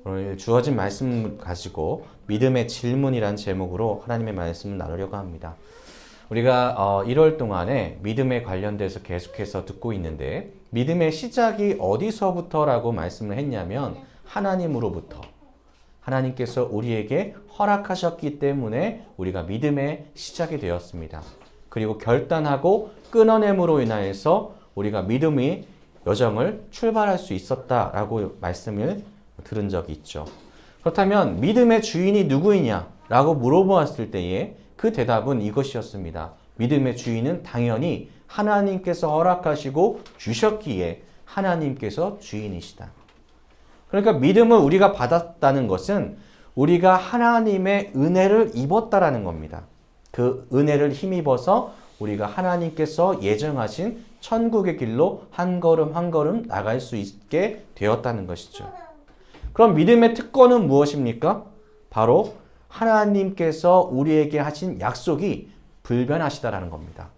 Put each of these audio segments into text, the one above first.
오늘 주어진 말씀 가지고 믿음의 질문이란 제목으로 하나님의 말씀을 나누려고 합니다. 우리가 1월 동안에 믿음에 관련돼서 계속해서 듣고 있는데 믿음의 시작이 어디서부터라고 말씀을 했냐면 하나님으로부터. 하나님께서 우리에게 허락하셨기 때문에 우리가 믿음의 시작이 되었습니다. 그리고 결단하고 끊어냄으로 인하여서 우리가 믿음의 여정을 출발할 수 있었다라고 말씀을 들은 적이 있죠. 그렇다면 믿음의 주인이 누구이냐라고 물어보았을 때에 그 대답은 이것이었습니다. 믿음의 주인은 당연히 하나님께서 허락하시고 주셨기에 하나님께서 주인이시다. 그러니까 믿음을 우리가 받았다는 것은 우리가 하나님의 은혜를 입었다라는 겁니다. 그 은혜를 힘입어서 우리가 하나님께서 예정하신 천국의 길로 한 걸음 한 걸음 나갈 수 있게 되었다는 것이죠. 그럼 믿음의 특권은 무엇입니까? 바로 하나님께서 우리에게 하신 약속이 불변하시다라는 겁니다.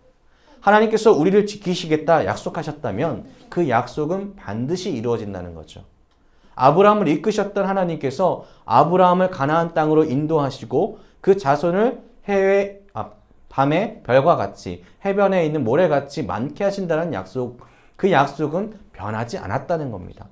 하나님께서 우리를 지키시겠다 약속하셨다면 그 약속은 반드시 이루어진다는 거죠. 아브라함을 이끄셨던 하나님께서 아브라함을 가나안 땅으로 인도하시고 그 자손을 밤의 별과 같이 해변에 있는 모래같이 많게 하신다는 약속, 그 약속은 변하지 않았다는 겁니다.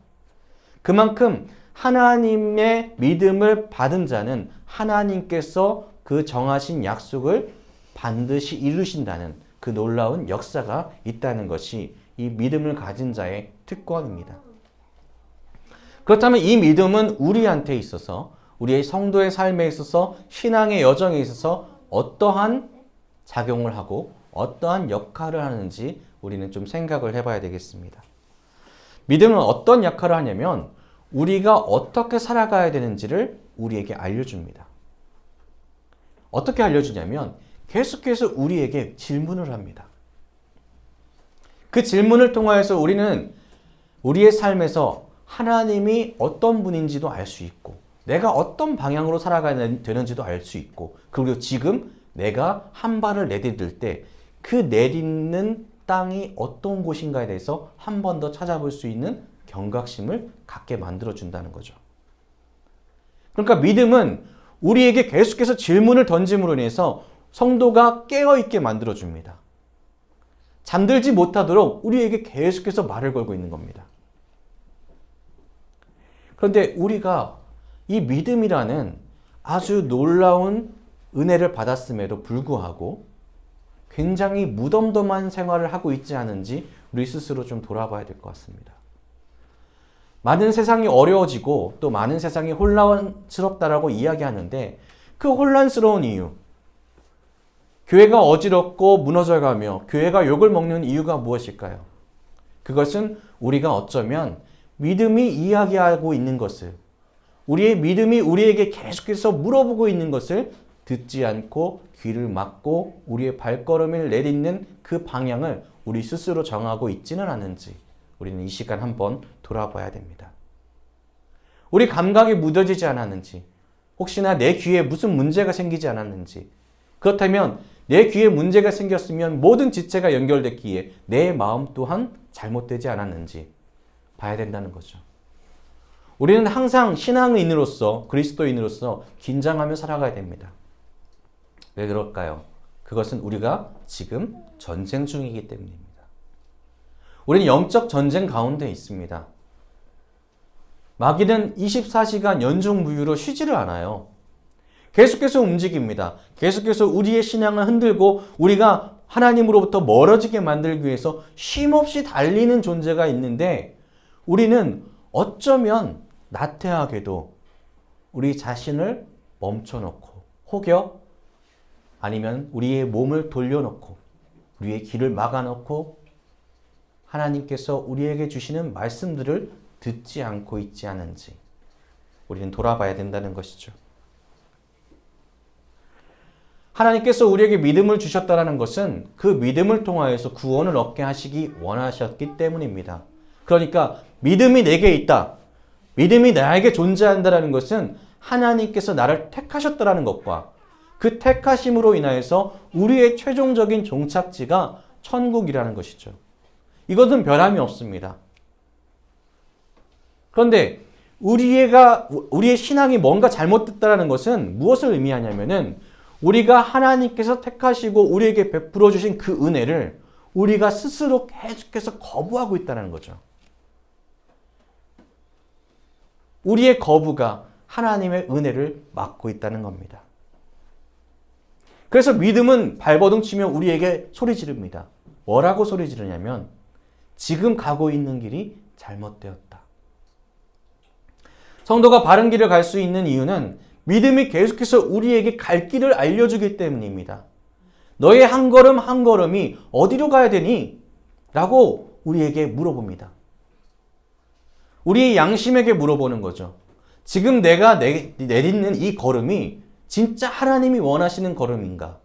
그만큼 하나님의 믿음을 받은 자는 하나님께서 그 정하신 약속을 반드시 이루신다는 그 놀라운 역사가 있다는 것이 이 믿음을 가진 자의 특권입니다. 그렇다면 이 믿음은 우리한테 있어서 우리의 성도의 삶에 있어서 신앙의 여정에 있어서 어떠한 작용을 하고 어떠한 역할을 하는지 우리는 좀 생각을 해봐야 되겠습니다. 믿음은 어떤 역할을 하냐면 우리가 어떻게 살아가야 되는지를 우리에게 알려줍니다. 어떻게 알려주냐면 계속해서 우리에게 질문을 합니다. 그 질문을 통하여서 우리는 우리의 삶에서 하나님이 어떤 분인지도 알 수 있고 내가 어떤 방향으로 살아가야 되는지도 알 수 있고 그리고 지금 내가 한 발을 내디딜 때 그 내딛는 땅이 어떤 곳인가에 대해서 한 번 더 찾아볼 수 있는 경각심을 갖게 만들어준다는 거죠. 그러니까 믿음은 우리에게 계속해서 질문을 던짐으로 인해서 성도가 깨어있게 만들어줍니다. 잠들지 못하도록 우리에게 계속해서 말을 걸고 있는 겁니다. 그런데 우리가 이 믿음이라는 아주 놀라운 은혜를 받았음에도 불구하고 굉장히 무덤덤한 생활을 하고 있지 않은지 우리 스스로 좀 돌아봐야 될 것 같습니다. 많은 세상이 어려워지고 또 많은 세상이 혼란스럽다라고 이야기하는데 그 혼란스러운 이유, 교회가 어지럽고 무너져가며 교회가 욕을 먹는 이유가 무엇일까요? 그것은 우리가 어쩌면 믿음이 이야기하고 있는 것을, 우리의 믿음이 우리에게 계속해서 물어보고 있는 것을 듣지 않고 귀를 막고 우리의 발걸음을 내딛는 그 방향을 우리 스스로 정하고 있지는 않은지 우리는 이 시간 한번 돌아봐야 됩니다. 우리 감각이 무뎌지지 않았는지, 혹시나 내 귀에 무슨 문제가 생기지 않았는지, 그렇다면 내 귀에 문제가 생겼으면 모든 지체가 연결됐기에 내 마음 또한 잘못되지 않았는지 봐야 된다는 거죠. 우리는 항상 신앙인으로서, 그리스도인으로서 긴장하며 살아가야 됩니다. 왜 그럴까요? 그것은 우리가 지금 전쟁 중이기 때문입니다. 우리는 영적 전쟁 가운데 있습니다. 마귀는 24시간 연중무휴로 쉬지를 않아요. 계속해서 움직입니다. 계속해서 우리의 신앙을 흔들고 우리가 하나님으로부터 멀어지게 만들기 위해서 쉼없이 달리는 존재가 있는데 우리는 어쩌면 나태하게도 우리 자신을 멈춰놓고 혹여 아니면 우리의 몸을 돌려놓고 우리의 길을 막아놓고 하나님께서 우리에게 주시는 말씀들을 듣지 않고 있지 않은지 우리는 돌아봐야 된다는 것이죠. 하나님께서 우리에게 믿음을 주셨다는 것은 그 믿음을 통하여서 구원을 얻게 하시기 원하셨기 때문입니다. 그러니까 믿음이 내게 있다, 믿음이 나에게 존재한다는 것은 하나님께서 나를 택하셨다는 것과 그 택하심으로 인하여서 우리의 최종적인 종착지가 천국이라는 것이죠. 이것은 변함이 없습니다. 그런데 우리의 신앙이 뭔가 잘못됐다는 것은 무엇을 의미하냐면은 우리가 하나님께서 택하시고 우리에게 베풀어 주신 그 은혜를 우리가 스스로 계속해서 거부하고 있다는 거죠. 우리의 거부가 하나님의 은혜를 막고 있다는 겁니다. 그래서 믿음은 발버둥 치며 우리에게 소리 지릅니다. 뭐라고 소리 지르냐면 지금 가고 있는 길이 잘못되었다. 성도가 바른 길을 갈 수 있는 이유는 믿음이 계속해서 우리에게 갈 길을 알려주기 때문입니다. 너의 한 걸음 한 걸음이 어디로 가야 되니? 라고 우리에게 물어봅니다. 우리의 양심에게 물어보는 거죠. 지금 내가 내딛는 이 걸음이 진짜 하나님이 원하시는 걸음인가?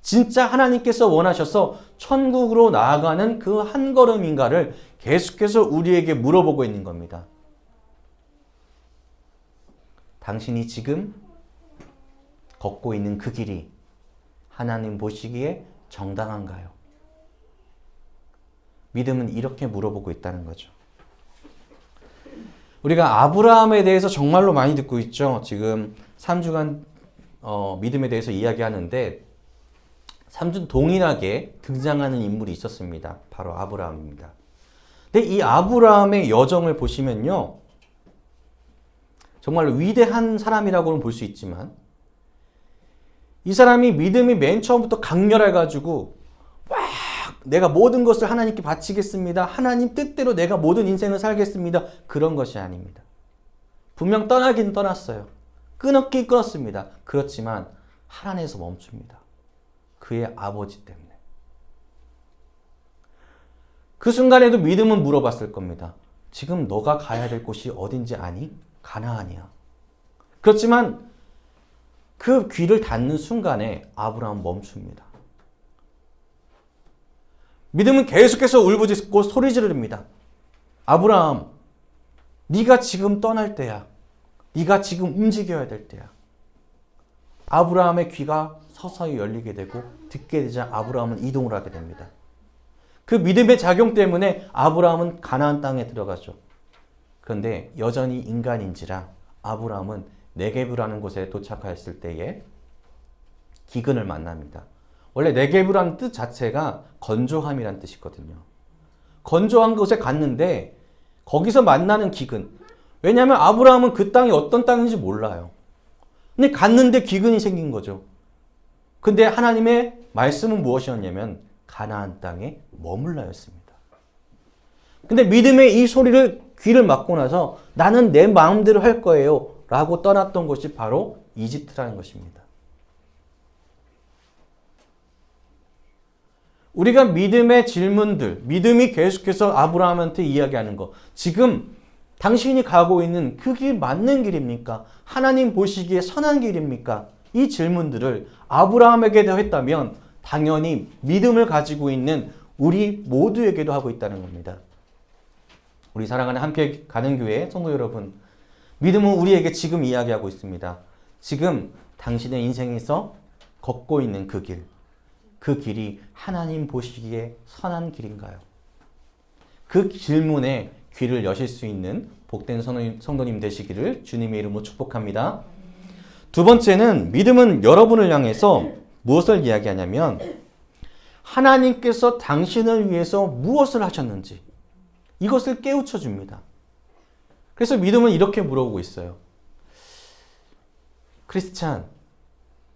진짜 하나님께서 원하셔서 천국으로 나아가는 그 한 걸음인가를 계속해서 우리에게 물어보고 있는 겁니다. 당신이 지금 걷고 있는 그 길이 하나님 보시기에 정당한가요? 믿음은 이렇게 물어보고 있다는 거죠. 우리가 아브라함에 대해서 정말로 많이 듣고 있죠. 지금 3주간 믿음에 대해서 이야기하는데 3주 동일하게 등장하는 인물이 있었습니다. 바로 아브라함입니다. 근데 이 아브라함의 여정을 보시면요. 정말 위대한 사람이라고는 볼 수 있지만 이 사람이 믿음이 맨 처음부터 강렬해가지고 막 내가 모든 것을 하나님께 바치겠습니다. 하나님 뜻대로 내가 모든 인생을 살겠습니다. 그런 것이 아닙니다. 분명 떠나긴 떠났어요. 끊었긴 끊었습니다. 그렇지만 하나님에서 멈춥니다. 그의 아버지 때문에. 그 순간에도 믿음은 물어봤을 겁니다. 지금 너가 가야 될 곳이 어딘지 아니? 가나안이야. 그렇지만 그 귀를 닫는 순간에 아브라함은 멈춥니다. 믿음은 계속해서 울부짖고 소리 지르릅니다. 아브라함, 네가 지금 떠날 때야. 네가 지금 움직여야 될 때야. 아브라함의 귀가 서서히 열리게 되고 듣게 되자 아브라함은 이동을 하게 됩니다. 그 믿음의 작용 때문에 아브라함은 가나안 땅에 들어가죠. 그런데 여전히 인간인지라 아브라함은 네게브라는 곳에 도착했을 때에 기근을 만납니다. 원래 네게브라는 뜻 자체가 건조함이란 뜻이거든요. 건조한 곳에 갔는데 거기서 만나는 기근. 왜냐하면 아브라함은 그 땅이 어떤 땅인지 몰라요. 근데 갔는데 기근이 생긴 거죠. 근데 하나님의 말씀은 무엇이었냐면 가나안 땅에 머물라였습니다. 근데 믿음의 이 소리를 귀를 막고 나서 나는 내 마음대로 할 거예요 라고 떠났던 것이 바로 이집트라는 것입니다. 우리가 믿음의 질문들, 믿음이 계속해서 아브라함한테 이야기하는 거, 지금 당신이 가고 있는 그 길 맞는 길입니까? 하나님 보시기에 선한 길입니까? 이 질문들을 아브라함에게도 했다면 당연히 믿음을 가지고 있는 우리 모두에게도 하고 있다는 겁니다. 우리 사랑하는 함께 가는 교회 성도 여러분, 믿음은 우리에게 지금 이야기하고 있습니다. 지금 당신의 인생에서 걷고 있는 그 길, 그 길이 하나님 보시기에 선한 길인가요? 그 질문에 귀를 여실 수 있는 복된 성도님 되시기를 주님의 이름으로 축복합니다. 두 번째는 믿음은 여러분을 향해서 무엇을 이야기하냐면 하나님께서 당신을 위해서 무엇을 하셨는지 이것을 깨우쳐 줍니다. 그래서 믿음은 이렇게 물어보고 있어요. 크리스찬,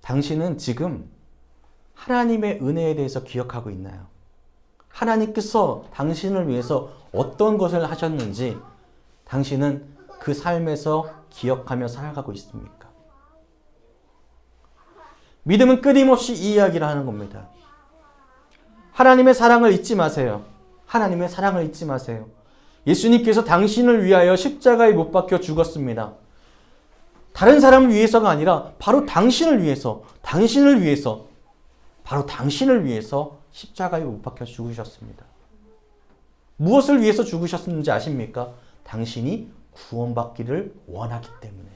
당신은 지금 하나님의 은혜에 대해서 기억하고 있나요? 하나님께서 당신을 위해서 어떤 것을 하셨는지 당신은 그 삶에서 기억하며 살아가고 있습니까? 믿음은 끊임없이 이 이야기를 하는 겁니다. 하나님의 사랑을 잊지 마세요. 하나님의 사랑을 잊지 마세요. 예수님께서 당신을 위하여 십자가에 못 박혀 죽었습니다. 다른 사람을 위해서가 아니라 바로 당신을 위해서, 바로 당신을 위해서 십자가에 못 박혀 죽으셨습니다. 무엇을 위해서 죽으셨는지 아십니까? 당신이 구원받기를 원하기 때문에.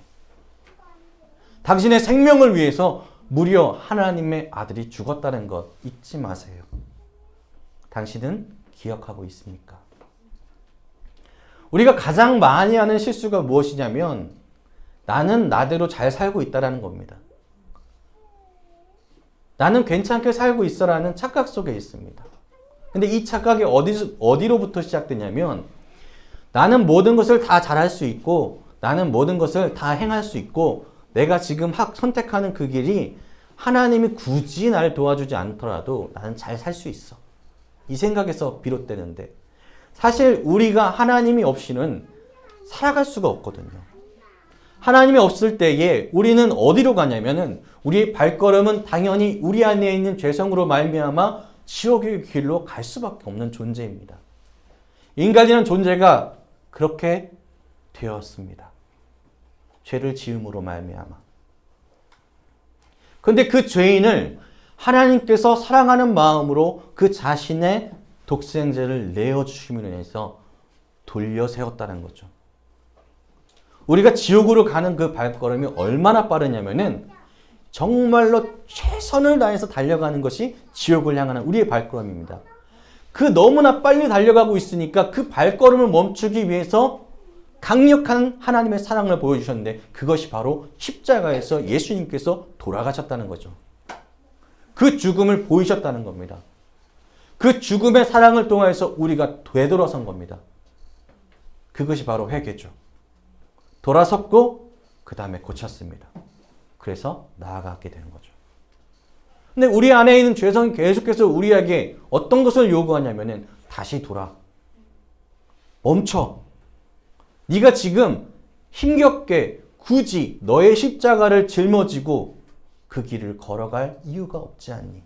당신의 생명을 위해서 무려 하나님의 아들이 죽었다는 것 잊지 마세요. 당신은 기억하고 있습니까? 우리가 가장 많이 하는 실수가 무엇이냐면 나는 나대로 잘 살고 있다라는 겁니다. 나는 괜찮게 살고 있어라는 착각 속에 있습니다. 근데 이 착각이 어디로부터 시작되냐면 나는 모든 것을 다 잘할 수 있고 나는 모든 것을 다 행할 수 있고 내가 지금 선택하는 그 길이 하나님이 굳이 나를 도와주지 않더라도 나는 잘 살 수 있어. 이 생각에서 비롯되는데 사실 우리가 하나님이 없이는 살아갈 수가 없거든요. 하나님이 없을 때에 우리는 어디로 가냐면은 우리의 발걸음은 당연히 우리 안에 있는 죄성으로 말미암아 지옥의 길로 갈 수밖에 없는 존재입니다. 인간이라는 존재가 그렇게 되었습니다. 죄를 지음으로 말미암아. 그런데 그 죄인을 하나님께서 사랑하는 마음으로 그 자신의 독생자를 내어주심으로 인해서 돌려 세웠다는 거죠. 우리가 지옥으로 가는 그 발걸음이 얼마나 빠르냐면은 정말로 최선을 다해서 달려가는 것이 지옥을 향하는 우리의 발걸음입니다. 그 너무나 빨리 달려가고 있으니까 그 발걸음을 멈추기 위해서 강력한 하나님의 사랑을 보여주셨는데 그것이 바로 십자가에서 예수님께서 돌아가셨다는 거죠. 그 죽음을 보이셨다는 겁니다. 그 죽음의 사랑을 통해서 우리가 되돌아선 겁니다. 그것이 바로 회개죠. 돌아섰고 그 다음에 고쳤습니다. 그래서 나아가게 되는 거죠. 근데 우리 안에 있는 죄성이 계속해서 우리에게 어떤 것을 요구하냐면은 다시 돌아. 멈춰. 네가 지금 힘겹게 굳이 너의 십자가를 짊어지고 그 길을 걸어갈 이유가 없지 않니?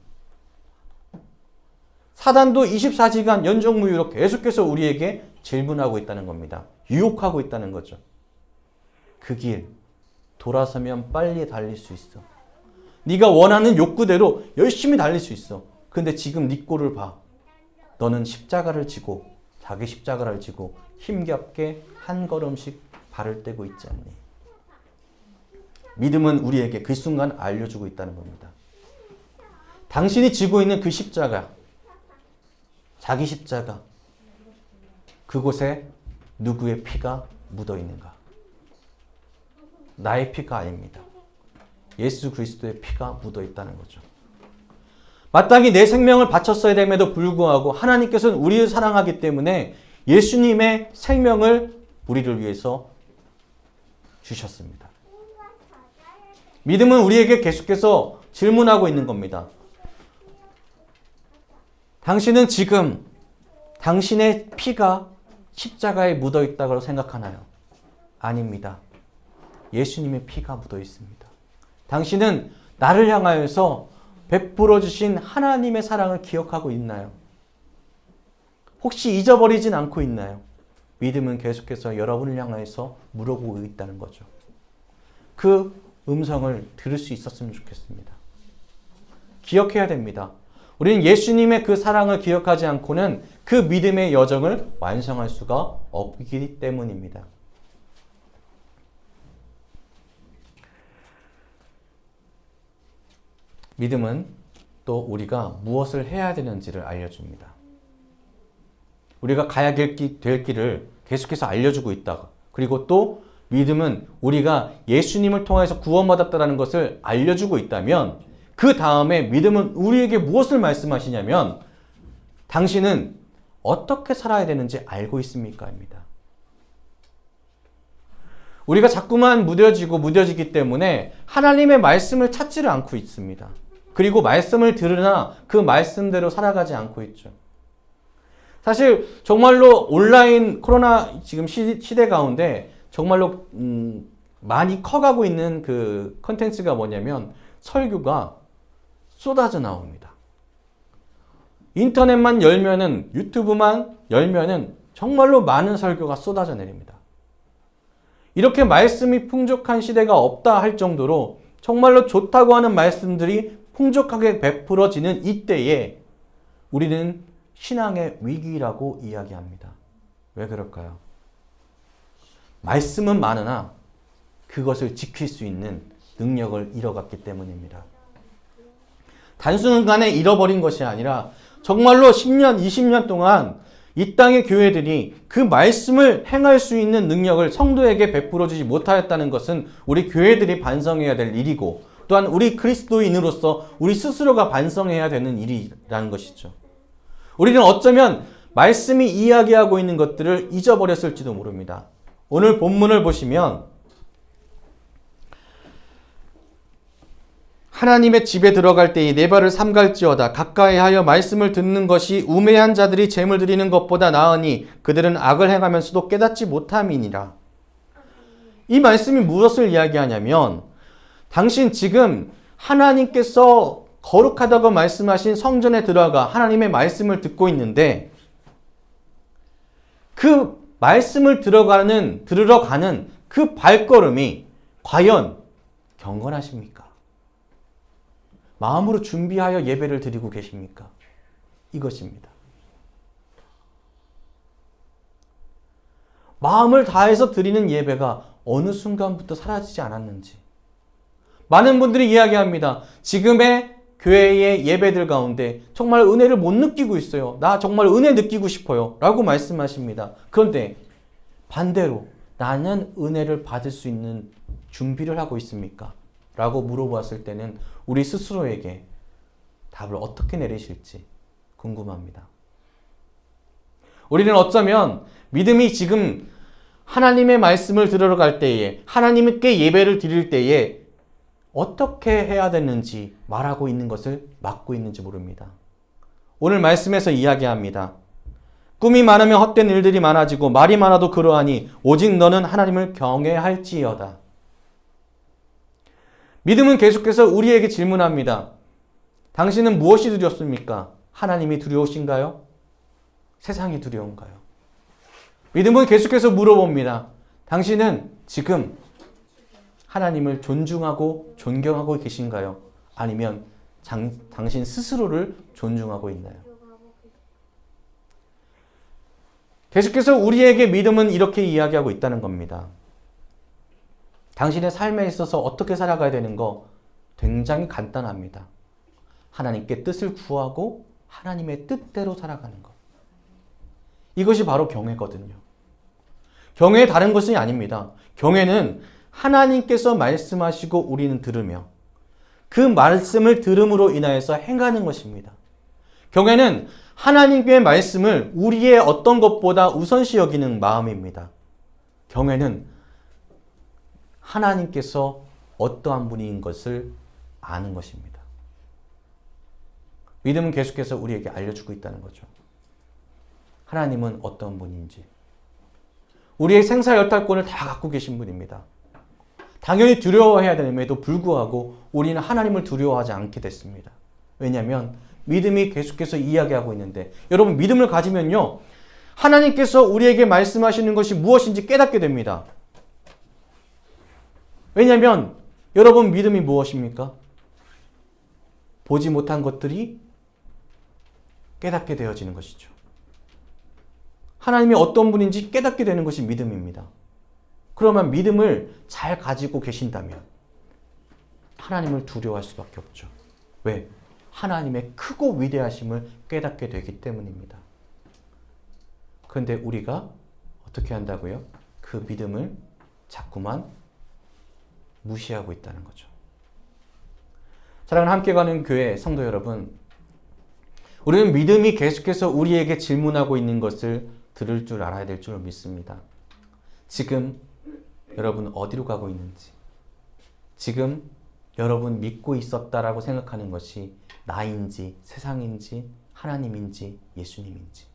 사단도 24시간 연정무휴로 계속해서 우리에게 질문하고 있다는 겁니다. 유혹하고 있다는 거죠. 그 길 돌아서면 빨리 달릴 수 있어. 네가 원하는 욕구대로 열심히 달릴 수 있어. 근데 지금 네 꼴을 봐. 너는 십자가를 지고 자기 십자가를 지고 힘겹게 한 걸음씩 발을 떼고 있지 않니? 믿음은 우리에게 그 순간 알려주고 있다는 겁니다. 당신이 지고 있는 그 십자가, 자기 십자가, 그곳에 누구의 피가 묻어 있는가? 나의 피가 아닙니다. 예수 그리스도의 피가 묻어 있다는 거죠. 마땅히 내 생명을 바쳤어야 됨에도 불구하고 하나님께서는 우리를 사랑하기 때문에 예수님의 생명을 우리를 위해서 주셨습니다. 믿음은 우리에게 계속해서 질문하고 있는 겁니다. 당신은 지금 당신의 피가 십자가에 묻어 있다고 생각하나요? 아닙니다. 예수님의 피가 묻어 있습니다. 당신은 나를 향하여서 베풀어 주신 하나님의 사랑을 기억하고 있나요? 혹시 잊어버리진 않고 있나요? 믿음은 계속해서 여러분을 향하여서 물어보고 있다는 거죠. 그 음성을 들을 수 있었으면 좋겠습니다. 기억해야 됩니다. 우리는 예수님의 그 사랑을 기억하지 않고는 그 믿음의 여정을 완성할 수가 없기 때문입니다. 믿음은 또 우리가 무엇을 해야 되는지를 알려줍니다. 우리가 가야 될 길을 계속해서 알려주고 있다. 그리고 또 믿음은 우리가 예수님을 통해서 구원받았다는 것을 알려주고 있다면 그 다음에 믿음은 우리에게 무엇을 말씀하시냐면 당신은 어떻게 살아야 되는지 알고 있습니까? 입니다. 우리가 자꾸만 무뎌지기 때문에 하나님의 말씀을 찾지를 않고 있습니다. 그리고 말씀을 들으나 그 말씀대로 살아가지 않고 있죠. 사실 정말로 온라인 코로나 지금 시대 가운데 정말로 많이 커가고 있는 그 컨텐츠가 뭐냐면 설교가 쏟아져 나옵니다. 인터넷만 열면은 유튜브만 열면은 정말로 많은 설교가 쏟아져 내립니다. 이렇게 말씀이 풍족한 시대가 없다 할 정도로 정말로 좋다고 하는 말씀들이 풍족하게 베풀어지는 이때에 우리는 신앙의 위기라고 이야기합니다. 왜 그럴까요? 말씀은 많으나 그것을 지킬 수 있는 능력을 잃어갔기 때문입니다. 단순간에 잃어버린 것이 아니라 정말로 10년, 20년 동안 이 땅의 교회들이 그 말씀을 행할 수 있는 능력을 성도에게 베풀어 주지 못하였다는 것은 우리 교회들이 반성해야 될 일이고, 또한 우리 그리스도인으로서 우리 스스로가 반성해야 되는 일이라는 것이죠. 우리는 어쩌면 말씀이 이야기하고 있는 것들을 잊어버렸을지도 모릅니다. 오늘 본문을 보시면 하나님의 집에 들어갈 때에 네 발을 삼갈지어다. 가까이 하여 말씀을 듣는 것이 우매한 자들이 재물 드리는 것보다 나으니 그들은 악을 행하면서도 깨닫지 못함이니라. 이 말씀이 무엇을 이야기하냐면, 당신 지금 하나님께서 거룩하다고 말씀하신 성전에 들어가 하나님의 말씀을 듣고 있는데, 그 말씀을 들으러 가는 그 발걸음이 과연 경건하십니까? 마음으로 준비하여 예배를 드리고 계십니까? 이것입니다. 마음을 다해서 드리는 예배가 어느 순간부터 사라지지 않았는지. 많은 분들이 이야기합니다. 지금의 교회의 예배들 가운데 정말 은혜를 못 느끼고 있어요. 나 정말 은혜 느끼고 싶어요. 라고 말씀하십니다. 그런데 반대로 나는 은혜를 받을 수 있는 준비를 하고 있습니까? 라고 물어봤을 때는 우리 스스로에게 답을 어떻게 내리실지 궁금합니다. 우리는 어쩌면 믿음이 지금 하나님의 말씀을 들으러 갈 때에, 하나님께 예배를 드릴 때에 어떻게 해야 되는지 말하고 있는 것을 막고 있는지 모릅니다. 오늘 말씀에서 이야기합니다. 꿈이 많으면 헛된 일들이 많아지고 말이 많아도 그러하니 오직 너는 하나님을 경외할지어다. 믿음은 계속해서 우리에게 질문합니다. 당신은 무엇이 두렵습니까? 하나님이 두려우신가요? 세상이 두려운가요? 믿음은 계속해서 물어봅니다. 당신은 지금 하나님을 존중하고 존경하고 계신가요? 아니면 당신 스스로를 존중하고 있나요? 계속해서 우리에게 믿음은 이렇게 이야기하고 있다는 겁니다. 당신의 삶에 있어서 어떻게 살아가야 되는 거 굉장히 간단합니다. 하나님께 뜻을 구하고 하나님의 뜻대로 살아가는 것. 이것이 바로 경외거든요. 경외의 다른 것이 아닙니다. 경외는 하나님께서 말씀하시고 우리는 들으며 그 말씀을 들음으로 인하여서 행하는 것입니다. 경외는 하나님의 말씀을 우리의 어떤 것보다 우선시 여기는 마음입니다. 경외는 하나님께서 어떠한 분인 것을 아는 것입니다. 믿음은 계속해서 우리에게 알려주고 있다는 거죠. 하나님은 어떤 분인지. 우리의 생사여탈권을 다 갖고 계신 분입니다. 당연히 두려워해야 됨에도 불구하고 우리는 하나님을 두려워하지 않게 됐습니다. 왜냐하면 믿음이 계속해서 이야기하고 있는데, 여러분 믿음을 가지면요, 하나님께서 우리에게 말씀하시는 것이 무엇인지 깨닫게 됩니다. 왜냐하면 여러분 믿음이 무엇입니까? 보지 못한 것들이 깨닫게 되어지는 것이죠. 하나님이 어떤 분인지 깨닫게 되는 것이 믿음입니다. 그러면 믿음을 잘 가지고 계신다면 하나님을 두려워할 수밖에 없죠. 왜? 하나님의 크고 위대하심을 깨닫게 되기 때문입니다. 그런데 우리가 어떻게 한다고요? 그 믿음을 자꾸만 무시하고 있다는 거죠. 사랑하는 함께 가는 교회 성도 여러분, 우리는 믿음이 계속해서 우리에게 질문하고 있는 것을 들을 줄 알아야 될 줄 믿습니다. 지금 여러분 어디로 가고 있는지, 지금 여러분 믿고 있었다라고 생각하는 것이 나인지 세상인지 하나님인지 예수님인지,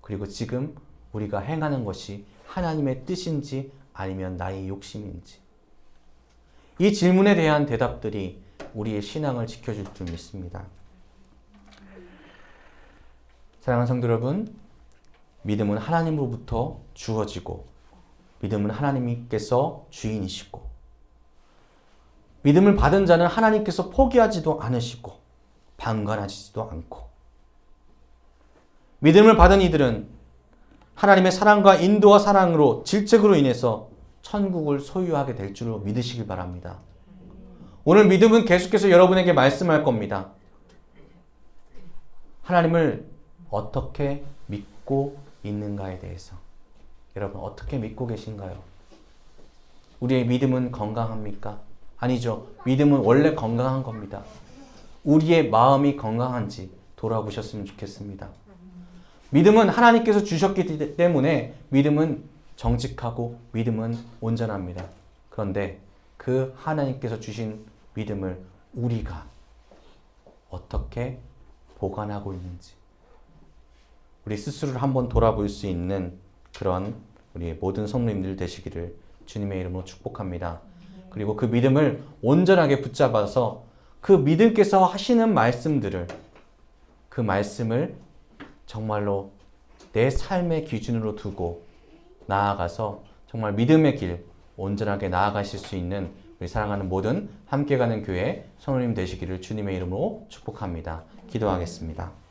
그리고 지금 우리가 행하는 것이 하나님의 뜻인지 아니면 나의 욕심인지, 이 질문에 대한 대답들이 우리의 신앙을 지켜줄 줄 믿습니다. 사랑하는 성도 여러분, 믿음은 하나님으로부터 주어지고 믿음은 하나님께서 주인이시고 믿음을 받은 자는 하나님께서 포기하지도 않으시고 방관하시지도 않고, 믿음을 받은 이들은 하나님의 사랑과 인도와 사랑으로 질책으로 인해서 천국을 소유하게 될 줄로 믿으시길 바랍니다. 오늘 믿음은 계속해서 여러분에게 말씀할 겁니다. 하나님을 어떻게 믿고 있는가에 대해서 여러분 어떻게 믿고 계신가요? 우리의 믿음은 건강합니까? 아니죠. 믿음은 원래 건강한 겁니다. 우리의 마음이 건강한지 돌아보셨으면 좋겠습니다. 믿음은 하나님께서 주셨기 때문에 믿음은 정직하고 믿음은 온전합니다. 그런데 그 하나님께서 주신 믿음을 우리가 어떻게 보관하고 있는지 우리 스스로를 한번 돌아볼 수 있는 그런 우리 모든 성도님들 되시기를 주님의 이름으로 축복합니다. 그리고 그 믿음을 온전하게 붙잡아서 그 믿음께서 하시는 말씀들을 그 말씀을 정말로 내 삶의 기준으로 두고 나아가서 정말 믿음의 길 온전하게 나아가실 수 있는 우리 사랑하는 모든 함께 가는 교회 성도님 되시기를 주님의 이름으로 축복합니다. 기도하겠습니다.